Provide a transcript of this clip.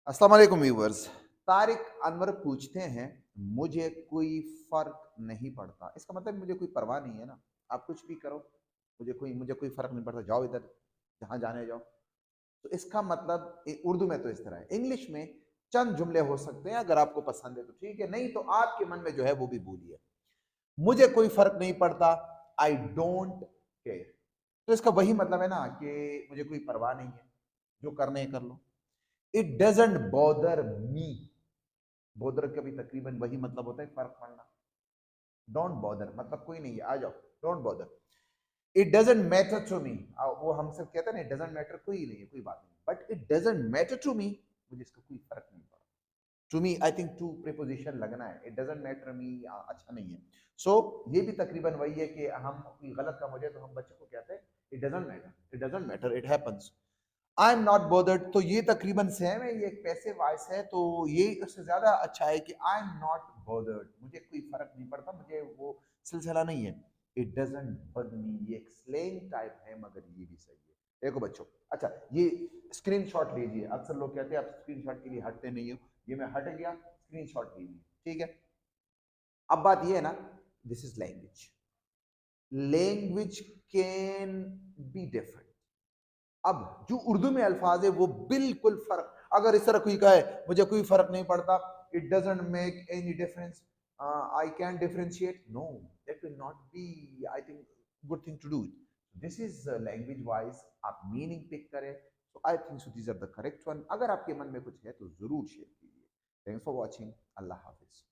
अस्सलाम वालेकुम व्यूवर्स। तारिक अनवर पूछते हैं, मुझे कोई फर्क नहीं पड़ता। इसका मतलब मुझे कोई परवाह नहीं है ना, आप कुछ भी करो, मुझे कोई फर्क नहीं पड़ता, जाओ इधर जहाँ जाने जाओ। तो इसका मतलब उर्दू में तो इस तरह है। इंग्लिश में चंद जुमले हो सकते हैं, अगर आपको पसंद है तो ठीक है, नहीं तो आपके मन में जो है वो भी बोलिए। मुझे कोई फर्क नहीं पड़ता, आई डोंट केयर। तो इसका वही मतलब है ना कि मुझे कोई परवाह नहीं है, जो करने कर लो। It doesn't bother me. Bother का भी तकरीबन वही मतलब होता है, फर्क पड़ना। डोंट बॉदर मतलब कोई नहीं है, आ जाओ, don't bother. It doesn't matter to me, वो हम सब कहते हैं ना, इट डजेंट मैटर, कोई नहीं है, कोई बात नहीं, but it doesn't matter to me, मुझे इसका कोई फर्क नहीं पड़ा। To me I think to preposition लगना है, इट डजेंट मैटर मी अच्छा नहीं है। सो ये भी तकरीबन वही है कि हम कोई गलत काम हो जाए तो हम बच्चों को कहते हैं it doesn't matter, it doesn't matter, it happens. I am not bothered, तो ये तकरीबन सेम है, ये एक पैसिव वॉइस है, तो ये उससे ज्यादा अच्छा है कि आई एम नॉट बोदर्ड, मुझे कोई फर्क नहीं पड़ता, मुझे वो सिलसिला नहीं है। इट डजंट बग मी, ये एक स्लैंग टाइप है, मगर ये भी सही है। देखो बच्चों, अच्छा ये स्क्रीनशॉट लीजिए। अक्सर लोग कहते हैं आप स्क्रीनशॉट के लिए हटते नहीं हो, ये मैं हट गया, स्क्रीनशॉट लीजिए, ठीक है। अब बात ये है ना, this is language. Language can be different. अब जो उर्दू में अल्फाज है वो बिल्कुल फर्क, अगर इस तरह कोई कहे मुझे कोई फर्क नहीं पड़ता, it doesn't make any difference, I can differentiate, no, that will not be I think good thing to do. This is language wise, आप मीनिंग पिक करें, तो I think so these are the correct one. अगर आपके मन में कुछ है तो जरूर शेयर कीजिए। Thanks for watching, Allah Hafiz.